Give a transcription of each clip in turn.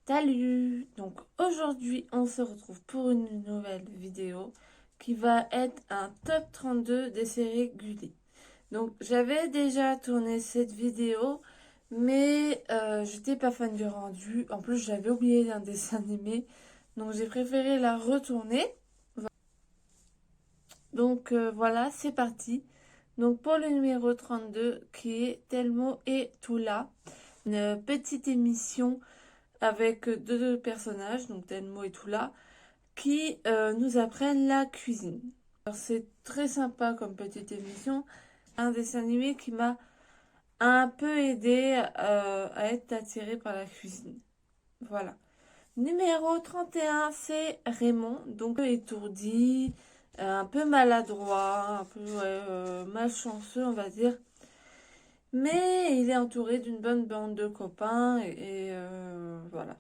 Salut! Donc aujourd'hui on se retrouve pour une nouvelle vidéo qui va être un top 32 des séries Gulli. Donc j'avais déjà tourné cette vidéo mais j'étais pas fan du rendu. En plus j'avais oublié d'un dessin animé donc j'ai préféré la retourner. Donc voilà, c'est parti. Donc pour le numéro 32 qui est Telmo et Toula, une petite émission avec deux personnages, donc Telmo et Toula, qui nous apprennent la cuisine. Alors c'est très sympa comme petite émission, un dessin animé qui m'a un peu aidé à être attirée par la cuisine. Voilà. Numéro 31, c'est Raymond, donc étourdi, un peu maladroit, un peu malchanceux, on va dire. Mais il est entouré d'une bonne bande de copains et voilà.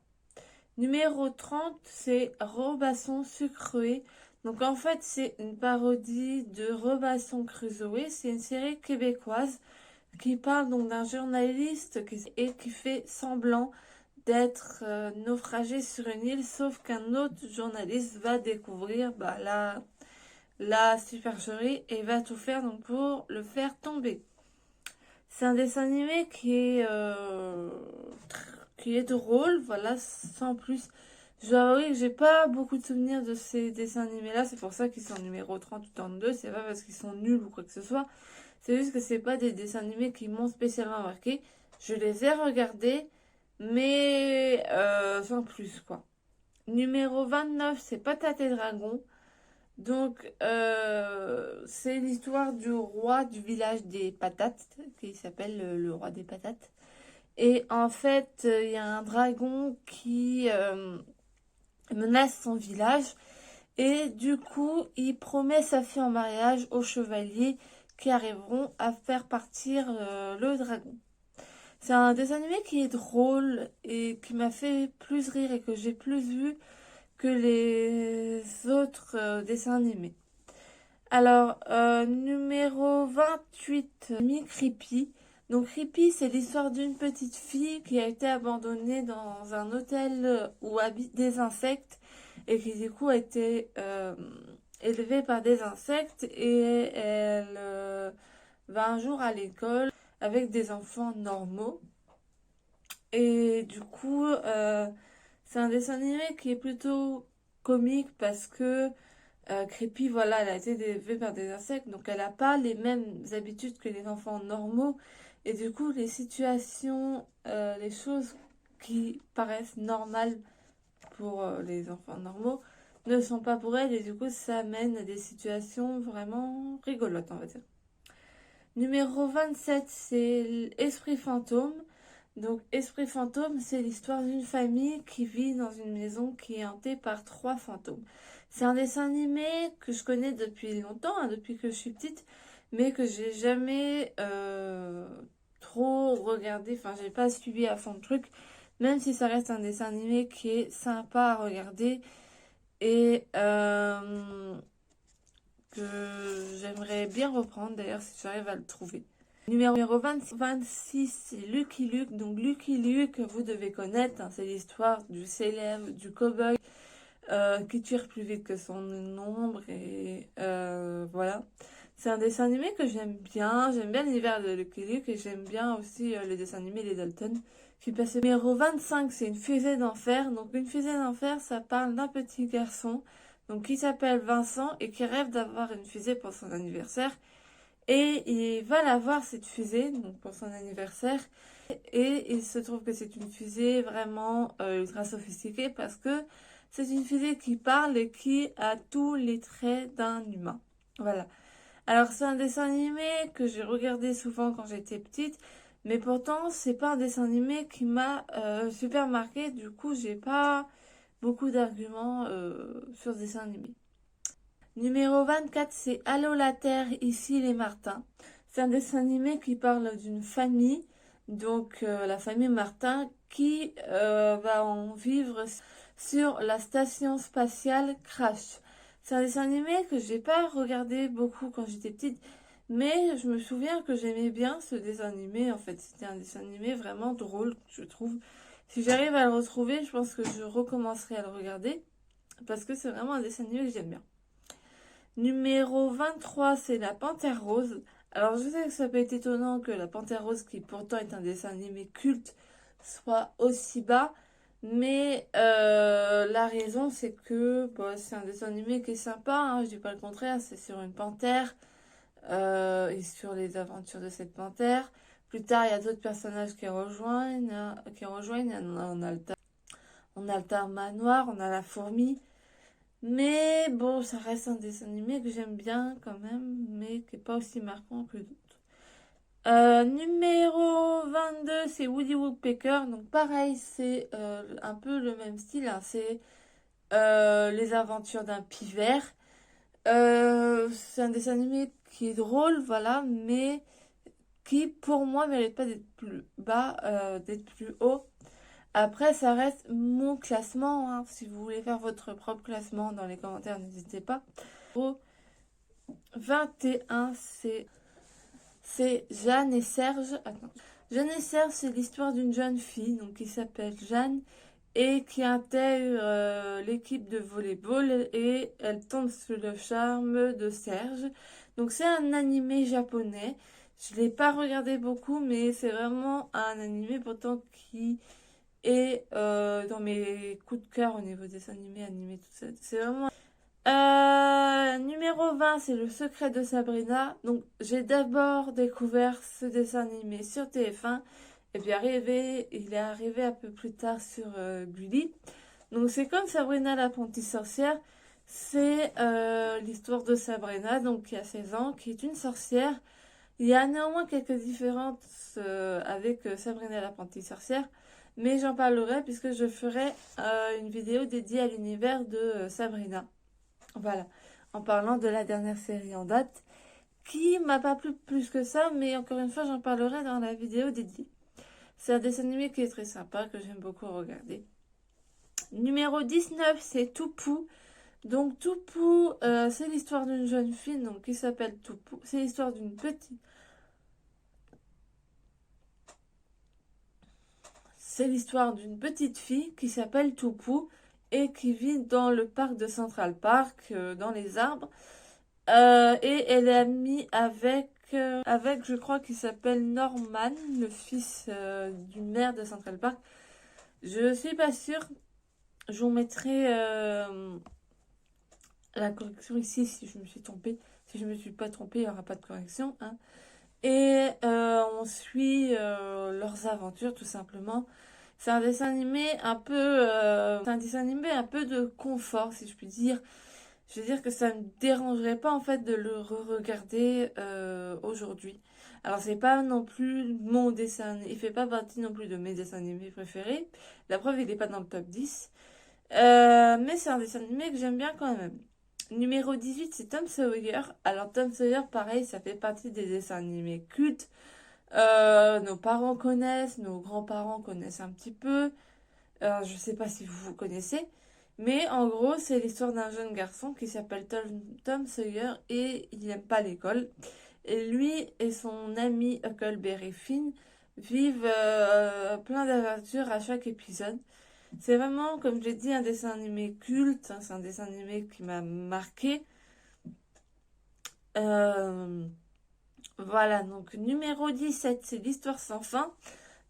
Numéro 30, c'est Robinson Crusoe. Donc en fait, c'est une parodie de Robinson Crusoe. C'est une série québécoise qui parle donc d'un journaliste qui fait semblant d'être naufragé sur une île, sauf qu'un autre journaliste va découvrir la supercherie et va tout faire donc pour le faire tomber. C'est un dessin animé qui est drôle, voilà, sans plus. Je dois avouer que j'ai pas beaucoup de souvenirs de ces dessins animés-là, c'est pour ça qu'ils sont numéro 30 ou 32, c'est pas parce qu'ils sont nuls ou quoi que ce soit, c'est juste que c'est pas des dessins animés qui m'ont spécialement marqué. Je les ai regardés, mais sans plus, quoi. Numéro 29, c'est Patate et Dragon. Donc, c'est l'histoire du roi du village des patates, qui s'appelle le roi des patates. Et en fait, il y a un dragon qui menace son village. Et du coup, il promet sa fille en mariage aux chevaliers qui arriveront à faire partir le dragon. C'est un dessin animé qui est drôle et qui m'a fait plus rire et que j'ai plus vu que les autres dessins animés. Alors, numéro 28, Mi Creepy. Donc, Creepy, c'est l'histoire d'une petite fille qui a été abandonnée dans un hôtel où habitent des insectes et qui, du coup, a été élevée par des insectes et elle va un jour à l'école avec des enfants normaux. Et du coup, c'est un dessin animé qui est plutôt comique parce que Crépy, voilà, elle a été élevée par des insectes, donc elle n'a pas les mêmes habitudes que les enfants normaux. Et du coup, les situations, les choses qui paraissent normales pour les enfants normaux ne sont pas pour elle. Et du coup, ça amène à des situations vraiment rigolotes, on va dire. Numéro 27, c'est Esprit fantôme. Donc, Esprit fantôme, c'est l'histoire d'une famille qui vit dans une maison qui est hantée par trois fantômes. C'est un dessin animé que je connais depuis longtemps, hein, depuis que je suis petite, mais que j'ai jamais trop regardé. Enfin, j'ai pas suivi à fond le truc, même si ça reste un dessin animé qui est sympa à regarder et que j'aimerais bien reprendre d'ailleurs si j'arrive à le trouver. Numéro 26, c'est Lucky Luke. Donc Lucky Luke, vous devez connaître, hein, c'est l'histoire du célèbre, du cow-boy qui tire plus vite que son ombre. Et voilà. C'est un dessin animé que j'aime bien l'univers de Lucky Luke et j'aime bien aussi les dessins animés Les Dalton. Qui passait. Numéro 25, c'est Une fusée d'enfer. Donc une fusée d'enfer, ça parle d'un petit garçon donc, qui s'appelle Vincent et qui rêve d'avoir une fusée pour son anniversaire. Et il va la voir, cette fusée, donc pour son anniversaire. Et il se trouve que c'est une fusée vraiment ultra sophistiquée parce que c'est une fusée qui parle et qui a tous les traits d'un humain. Voilà. Alors c'est un dessin animé que j'ai regardé souvent quand j'étais petite, mais pourtant c'est pas un dessin animé qui m'a super marqué. Du coup, j'ai pas beaucoup d'arguments sur ce dessin animé. Numéro 24, c'est Allô la Terre, ici les Martins. C'est un dessin animé qui parle d'une famille, donc la famille Martin, qui va en vivre sur la station spatiale Crash. C'est un dessin animé que j'ai pas regardé beaucoup quand j'étais petite, mais je me souviens que j'aimais bien ce dessin animé. En fait, c'était un dessin animé vraiment drôle, je trouve. Si j'arrive à le retrouver, je pense que je recommencerai à le regarder. Parce que c'est vraiment un dessin animé que j'aime bien. Numéro 23, c'est La Panthère Rose. Alors je sais que ça peut être étonnant que La Panthère Rose, qui pourtant est un dessin animé culte, soit aussi bas. Mais la raison, c'est que bon, c'est un dessin animé qui est sympa, hein, je dis pas le contraire, c'est sur une panthère et sur les aventures de cette panthère. Plus tard, il y a d'autres personnages qui rejoignent. On a le Manoir, on a la fourmi. Mais bon, ça reste un dessin animé que j'aime bien quand même, mais qui n'est pas aussi marquant que d'autres. Numéro 22, c'est Woody Woodpecker. Donc pareil, c'est un peu le même style, hein. C'est les aventures d'un pivert. C'est un dessin animé qui est drôle, voilà, mais qui pour moi mérite pas d'être plus bas, d'être plus haut. Après, ça reste mon classement, hein. Si vous voulez faire votre propre classement dans les commentaires, n'hésitez pas. Au 21, c'est Jeanne et Serge. Attends. Jeanne et Serge, c'est l'histoire d'une jeune fille donc, qui s'appelle Jeanne et qui intègre l'équipe de volleyball et elle tombe sous le charme de Serge. Donc c'est un animé japonais. Je ne l'ai pas regardé beaucoup, mais c'est vraiment un animé pourtant qui est dans mes coups de cœur au niveau des animés, tout ça. C'est vraiment... numéro 20, c'est Le Secret de Sabrina. Donc, j'ai d'abord découvert ce dessin animé sur TF1. Et puis, il est arrivé un peu plus tard sur Gulli. Donc, c'est comme Sabrina l'apprentie sorcière. C'est l'histoire de Sabrina, donc qui a 16 ans, qui est une sorcière. Il y a néanmoins quelques différences avec Sabrina l'apprentie sorcière. Mais j'en parlerai puisque je ferai une vidéo dédiée à l'univers de Sabrina. Voilà, en parlant de la dernière série en date, qui m'a pas plu plus que ça, mais encore une fois, j'en parlerai dans la vidéo dédiée. C'est un dessin animé qui est très sympa, que j'aime beaucoup regarder. Numéro 19, c'est Toupou. Donc Toupou, c'est l'histoire d'une jeune fille donc, qui s'appelle Toupou. C'est l'histoire d'une petite... C'est l'histoire d'une petite fille qui s'appelle Toupou et qui vit dans le parc de Central Park, dans les arbres. Et elle est amie avec je crois, qu'il s'appelle Norman, le fils du maire de Central Park. Je suis pas sûre. Je vous mettrai la correction ici si je me suis trompée. Si je me suis pas trompée, il n'y aura pas de correction, hein. Et on suit leurs aventures tout simplement. C'est un dessin animé un peu, c'est un dessin animé un peu de confort, si je puis dire. Je veux dire que ça ne me dérangerait pas en fait de le re-regarder aujourd'hui. Alors c'est pas non plus mon dessin, il fait pas partie non plus de mes dessins animés préférés. La preuve, il n'est pas dans le top 10. Mais c'est un dessin animé que j'aime bien quand même. Numéro 18, c'est Tom Sawyer. Alors Tom Sawyer, pareil, ça fait partie des dessins animés cultes. Nos parents connaissent, nos grands-parents connaissent un petit peu. Je sais pas si vous connaissez. Mais en gros, c'est l'histoire d'un jeune garçon qui s'appelle Tom Sawyer et il n'aime pas l'école. Et lui et son ami Huckleberry Finn vivent plein d'aventures à chaque épisode. C'est vraiment, comme je l'ai dit, un dessin animé culte, hein. C'est un dessin animé qui m'a marqué. Voilà, donc numéro 17, c'est l'histoire sans fin.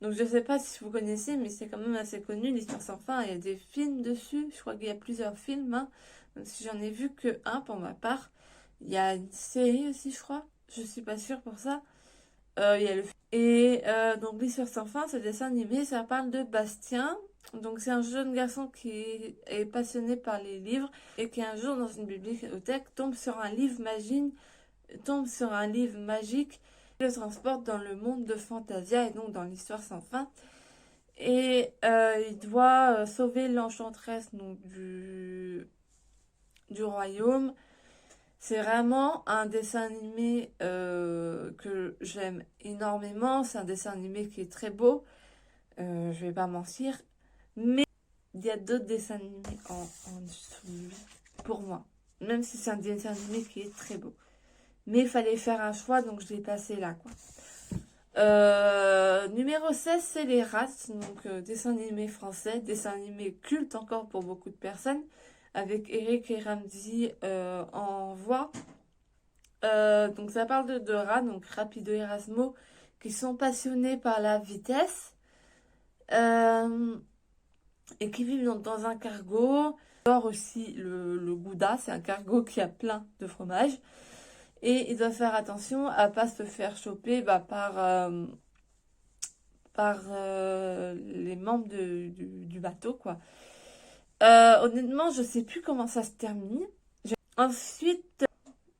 Donc je ne sais pas si vous connaissez, mais c'est quand même assez connu, l'histoire sans fin. Il y a des films dessus, je crois qu'il y a plusieurs films, hein, même si j'en ai vu que un pour ma part. Il y a une série aussi, je crois, je suis pas sûre pour ça. Il y a le... Et donc l'histoire sans fin, ce dessin animé, ça parle de Bastien. Donc c'est un jeune garçon qui est passionné par les livres et qui un jour dans une bibliothèque tombe sur un livre magique qui le transporte dans le monde de Fantasia et donc dans l'histoire sans fin. Et il doit sauver l'enchanteresse donc, du royaume. C'est vraiment un dessin animé que j'aime énormément. C'est un dessin animé qui est très beau. Je vais pas mentir. Mais il y a d'autres dessins animés en dessous de lui, pour moi. Même si c'est un dessin animé qui est très beau. Mais il fallait faire un choix, donc je l'ai passé là, quoi. Numéro 16, c'est Les Rats, donc dessin animé français, dessin animé culte encore pour beaucoup de personnes, avec Eric et Ramzy en voix. Donc ça parle de rats, donc Rapido et Erasmo, qui sont passionnés par la vitesse euh, et qui vivent dans un cargo. J'adore aussi le Gouda, c'est un cargo qui a plein de fromage. Et ils doivent faire attention à pas se faire choper par les membres du bateau, quoi. Honnêtement, je sais plus comment ça se termine. Ensuite,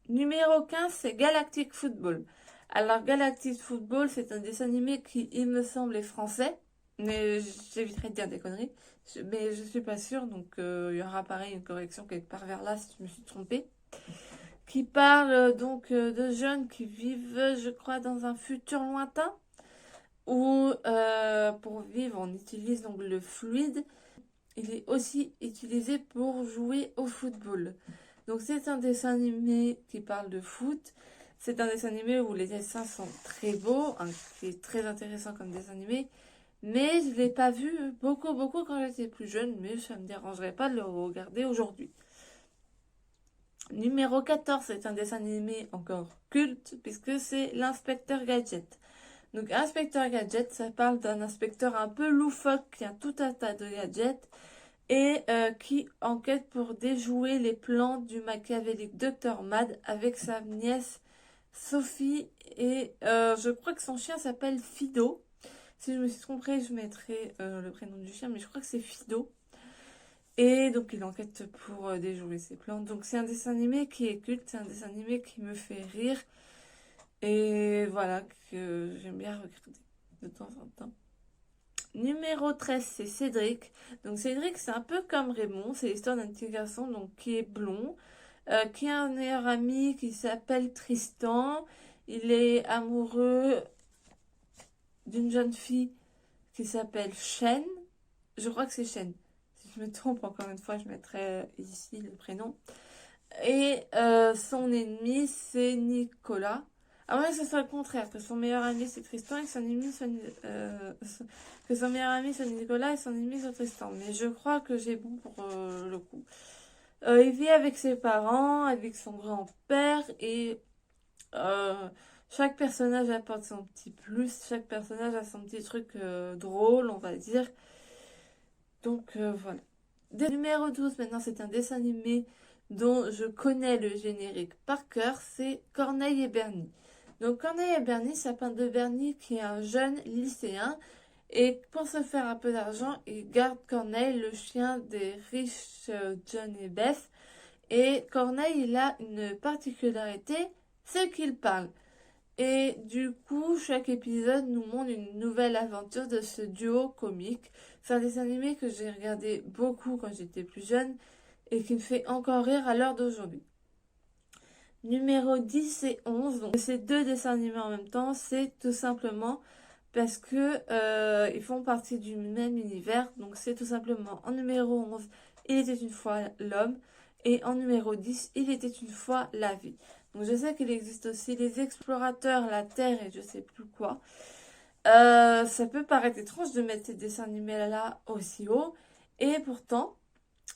numéro 15, c'est Galactic Football. Alors, Galactic Football, c'est un dessin animé qui, il me semble, est français. Mais j'éviterai de dire des conneries. Mais je suis pas sûre, donc il y aura pareil une correction quelque part vers là si je me suis trompée. Qui parle donc de jeunes qui vivent, je crois, dans un futur lointain. Où pour vivre, on utilise donc le fluide. Il est aussi utilisé pour jouer au football. Donc c'est un dessin animé qui parle de foot. C'est un dessin animé où les dessins sont très beaux, hein, qui est très intéressant comme dessin animé. Mais je ne l'ai pas vu beaucoup quand j'étais plus jeune, mais ça ne me dérangerait pas de le regarder aujourd'hui. Numéro 14, c'est un dessin animé encore culte, puisque c'est l'Inspecteur Gadget. Donc Inspecteur Gadget, ça parle d'un inspecteur un peu loufoque qui a tout un tas de gadgets et qui enquête pour déjouer les plans du machiavélique Dr Mad avec sa nièce Sophie et je crois que son chien s'appelle Fido. Si je me suis trompée, je mettrai le prénom du chien, mais je crois que c'est Fido. Et donc il enquête pour déjouer ses plans. Donc c'est un dessin animé qui est culte, c'est un dessin animé qui me fait rire. Et voilà, que j'aime bien regarder de temps en temps. Numéro 13, c'est Cédric. Donc Cédric, c'est un peu comme Raymond. C'est l'histoire d'un petit garçon donc, qui est blond, qui a un meilleur ami qui s'appelle Tristan. Il est amoureux d'une jeune fille qui s'appelle Chen. Je crois que c'est Chen. Si je me trompe, encore une fois, je mettrai ici le prénom. Et son ennemi, c'est Nicolas. Ah ouais, c'est ça le contraire, que son meilleur ami c'est Tristan et que son ennemi soit que son meilleur ami soit Nicolas et son ennemi soit Tristan. Mais je crois que j'ai bon pour le coup. Il vit avec ses parents, avec son grand-père et euh, chaque personnage apporte son petit plus, chaque personnage a son petit truc drôle, on va dire. Donc voilà. Numéro 12, maintenant c'est un dessin animé dont je connais le générique par cœur, c'est Corneille et Bernie. Donc Corneille et Bernie, ça parle de Bernie qui est un jeune lycéen et pour se faire un peu d'argent, il garde Corneille, le chien des riches John et Beth. Et Corneille, il a une particularité, c'est qu'il parle. Et du coup, chaque épisode nous montre une nouvelle aventure de ce duo comique. C'est un dessin animé que j'ai regardé beaucoup quand j'étais plus jeune et qui me fait encore rire à l'heure d'aujourd'hui. Numéro 10 et 11, donc ces deux dessins animés en même temps, c'est tout simplement parce que ils font partie du même univers. Donc c'est tout simplement en numéro 11, il était une fois l'homme et en numéro 10, il était une fois la vie. Donc je sais qu'il existe aussi les explorateurs, la Terre et je sais plus quoi. Ça peut paraître étrange de mettre ces dessins animés là aussi haut et pourtant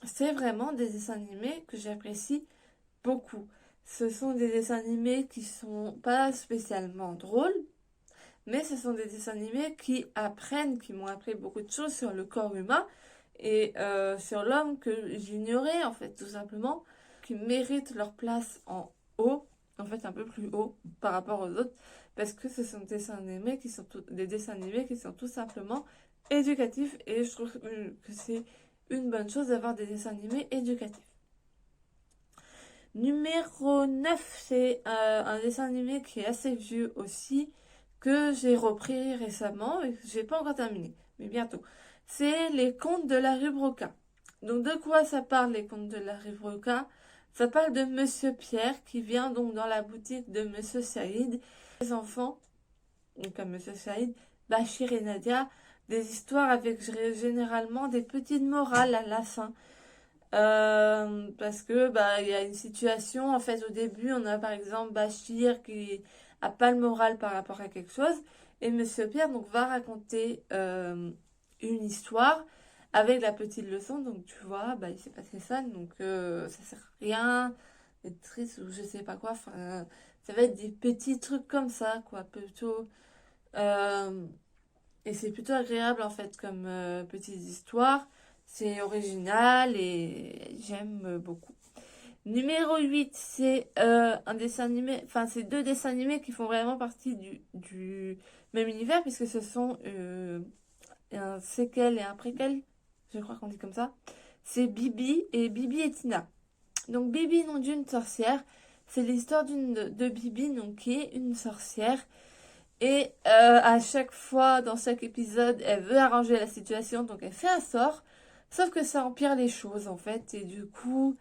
c'est vraiment des dessins animés que j'apprécie beaucoup. Ce sont des dessins animés qui sont pas spécialement drôles, mais ce sont des dessins animés qui apprennent, qui m'ont appris beaucoup de choses sur le corps humain et sur l'homme que j'ignorais en fait tout simplement, qui méritent leur place en haut, en fait un peu plus haut par rapport aux autres, parce que ce sont des dessins animés qui sont des dessins animés qui sont tout simplement éducatifs et je trouve que c'est une bonne chose d'avoir des dessins animés éducatifs. Numéro 9, c'est un dessin animé qui est assez vieux aussi, que j'ai repris récemment et que j'ai pas encore terminé, mais bientôt. C'est les contes de la rue Broca. Donc de quoi ça parle les contes de la rue Broca? Ça parle de Monsieur Pierre qui vient donc dans la boutique de Monsieur Saïd. Les enfants, donc comme Monsieur Saïd, Bachir et Nadia, des histoires avec généralement des petites morales à la fin. Parce que bah il y a une situation en fait au début on a par exemple Bachir qui a pas le moral par rapport à quelque chose Et Monsieur Pierre donc va raconter une histoire avec la petite leçon. Donc tu vois, bah, il s'est passé ça, donc ça sert à rien d'être triste ou je sais pas quoi. Enfin, ça va être des petits trucs comme ça, quoi, plutôt. Euh, et c'est plutôt agréable en fait comme petite histoire. C'est original et j'aime beaucoup. Numéro 8 c'est un dessin animé, enfin c'est deux dessins animés qui font vraiment partie du même univers puisque ce sont un séquel et un préquel, je crois qu'on dit comme ça. C'est Bibi et Tina. Donc Bibi, nom d'une sorcière, c'est l'histoire de Bibi, donc qui est une sorcière. Et à chaque fois, dans chaque épisode, elle veut arranger la situation, donc elle fait un sort. Sauf que ça empire les choses, en fait. Et du coup,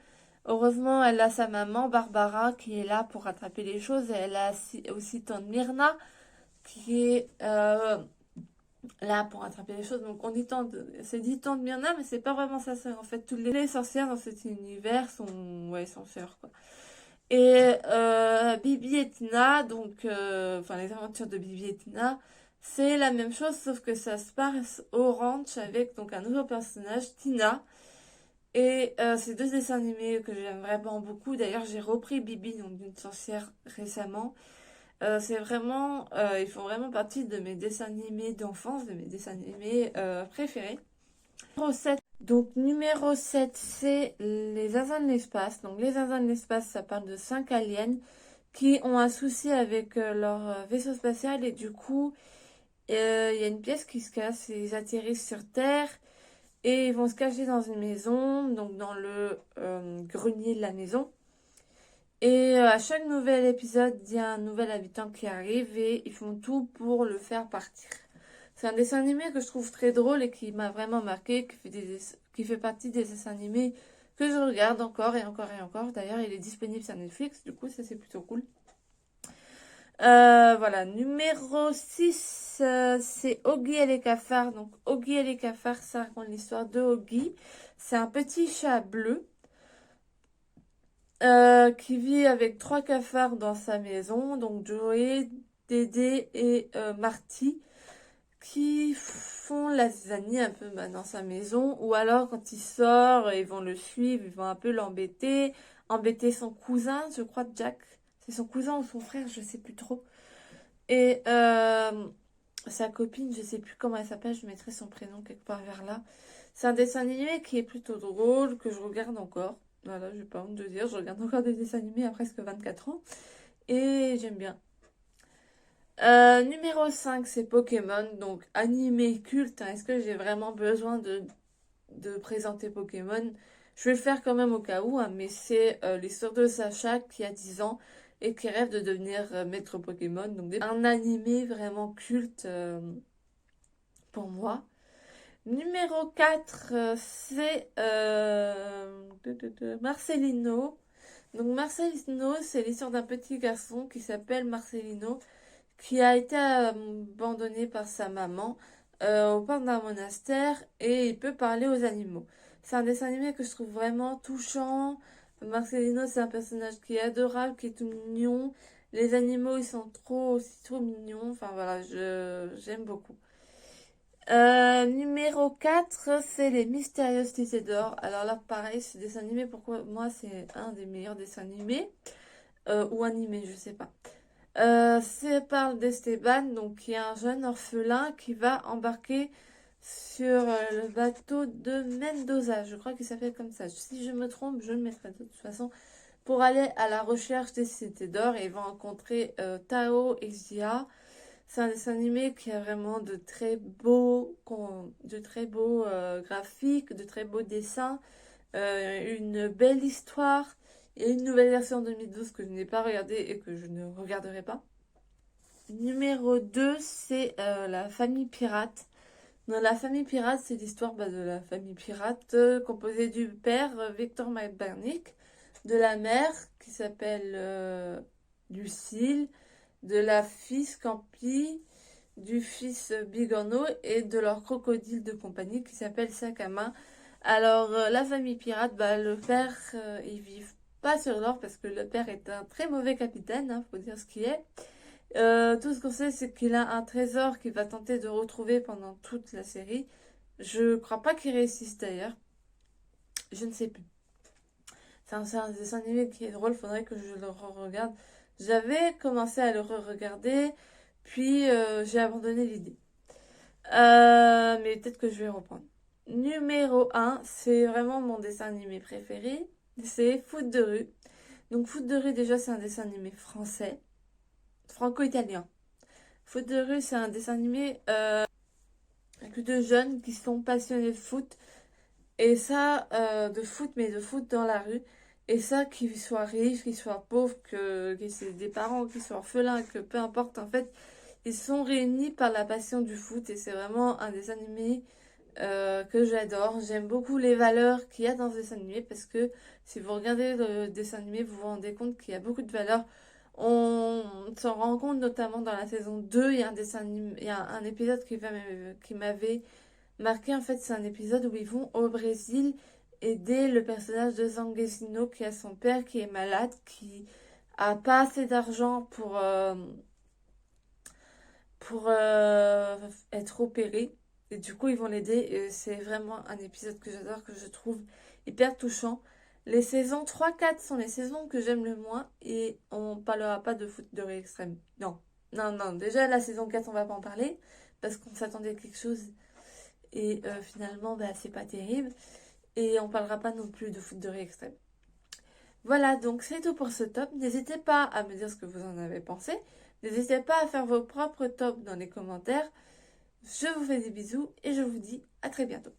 heureusement, elle a sa maman, Barbara, qui est là pour rattraper les choses. Et elle a aussi tante Myrna, qui est là pour rattraper les choses. Donc on dit tante, c'est dit tante Myrna, mais c'est pas vraiment sa sœur. En fait, toutes les sorcières dans cet univers sont sœurs, quoi. Et Bibi et Tina, donc, enfin les aventures de Bibi et Tina, c'est la même chose, sauf que ça se passe au ranch avec donc un nouveau personnage, Tina. Et c'est deux dessins animés que j'aime vraiment beaucoup. D'ailleurs, j'ai repris Bibi, donc d'une sorcière récemment. C'est vraiment, ils font vraiment partie de mes dessins animés d'enfance, de mes dessins animés préférés. Numéro 7. Donc numéro 7 c'est les zinzins de l'espace. Donc les zinzins de l'espace, ça parle de 5 aliens qui ont un souci avec leur vaisseau spatial et du coup, il y a une pièce qui se casse et ils atterrissent sur Terre et ils vont se cacher dans une maison, donc dans le grenier de la maison. Et à chaque nouvel épisode, il y a un nouvel habitant qui arrive et ils font tout pour le faire partir. C'est un dessin animé que je trouve très drôle et qui m'a vraiment marqué, qui fait partie des dessins animés que je regarde encore et encore et encore. D'ailleurs, il est disponible sur Netflix, du coup, ça c'est plutôt cool. Voilà, numéro 6, c'est Oggy et les cafards. Donc, Oggy et les cafards, ça raconte l'histoire de Oggy. C'est un petit chat bleu qui vit avec 3 cafards dans sa maison. Donc, Joey, Dédé et Marty, qui font la zizanie un peu bah, dans sa maison. Ou alors, quand il sort, ils vont le suivre, ils vont un peu l'embêter. Embêter son cousin, je crois, Jack. C'est son cousin ou son frère, je sais plus trop. Et sa copine, je sais plus comment elle s'appelle, je mettrai son prénom quelque part vers là. C'est un dessin animé qui est plutôt drôle, que je regarde encore. Voilà, j'ai pas honte de dire, je regarde encore des dessins animés à presque 24 ans. Et j'aime bien. Numéro 5, c'est Pokémon, donc animé culte. Hein. Est-ce que j'ai vraiment besoin de présenter Pokémon? Je vais le faire quand même au cas où, hein, mais c'est l'histoire de Sacha qui a 10 ans et qui rêve de devenir maître Pokémon. Donc un animé vraiment culte pour moi. Numéro 4, c'est Marcelino. Donc Marcelino, c'est l'histoire d'un petit garçon qui s'appelle Marcelino, qui a été abandonné par sa maman au parc d'un monastère et il peut parler aux animaux. C'est un dessin animé que je trouve vraiment touchant. Marcelino, c'est un personnage qui est adorable, qui est tout mignon. Les animaux, ils sont aussi trop mignons. Enfin voilà, j'aime beaucoup. Numéro 4, c'est Les Mystérieuses Cités d'Or. Alors là, pareil, ce dessin animé, pourquoi moi, c'est un des meilleurs dessins animés. Ou animés, je sais pas. Ça parle d'Esteban, donc qui est un jeune orphelin qui va embarquer sur le bateau de Mendoza. Je crois qu'il s'appelle comme ça. Si je me trompe, je le mettrai de toute façon. Pour aller à la recherche des cités d'or et il va rencontrer Tao et Zia. C'est un dessin animé qui a vraiment de très beaux graphiques, de très beaux dessins, une belle histoire et une nouvelle version en 2012 que je n'ai pas regardée et que je ne regarderai pas. Numéro 2, c'est la famille pirate. Dans la famille pirate, c'est l'histoire de la famille pirate composée du père Victor McBurnick, de la mère qui s'appelle Lucille, de la fille Scampi, du fils Bigorneau et de leur crocodile de compagnie qui s'appelle Sakama. Alors, la famille pirate, bah, le père, ils vivent pas sur l'or parce que le père est un très mauvais capitaine, hein, faut dire ce qui est. Tout ce qu'on sait, c'est qu'il a un trésor qu'il va tenter de retrouver pendant toute la série. Je crois pas qu'il réussisse d'ailleurs. Je ne sais plus. C'est un dessin animé qui est drôle, faudrait que je le re-regarde. J'avais commencé à le re-regarder, puis j'ai abandonné l'idée. Mais peut-être que je vais reprendre. Numéro un, c'est vraiment mon dessin animé préféré. C'est Foot de rue. Donc Foot de rue, déjà, c'est un dessin animé français, franco-italien. Foot de rue, c'est un dessin animé que de jeunes qui sont passionnés de foot. Et ça, de foot, mais de foot dans la rue. Et ça, qu'ils soient riches, qu'ils soient pauvres, que c'est des parents, qu'ils soient orphelins, que peu importe, en fait, ils sont réunis par la passion du foot. Et c'est vraiment un dessin animé que j'adore. J'aime beaucoup les valeurs qu'il y a dans ce dessin animé parce que si vous regardez le dessin animé, vous vous rendez compte qu'il y a beaucoup de valeurs. On s'en rend compte notamment dans la saison 2, il y a un dessin animé, il y a un épisode qui m'avait marqué. En fait, c'est un épisode où ils vont au Brésil aider le personnage de Zanguesino qui a son père qui est malade, qui a pas assez d'argent pour être opéré. Et du coup, ils vont l'aider. Et c'est vraiment un épisode que j'adore, que je trouve hyper touchant. Les saisons 3-4 sont les saisons que j'aime le moins. Et on parlera pas de foot de rue extrême. Non, non, non. Déjà, la saison 4, on va pas en parler. Parce qu'on s'attendait à quelque chose. Et finalement, bah, c'est pas terrible. Et on parlera pas non plus de foot de rue extrême. Voilà, donc c'est tout pour ce top. N'hésitez pas à me dire ce que vous en avez pensé. N'hésitez pas à faire vos propres tops dans les commentaires. Je vous fais des bisous et je vous dis à très bientôt.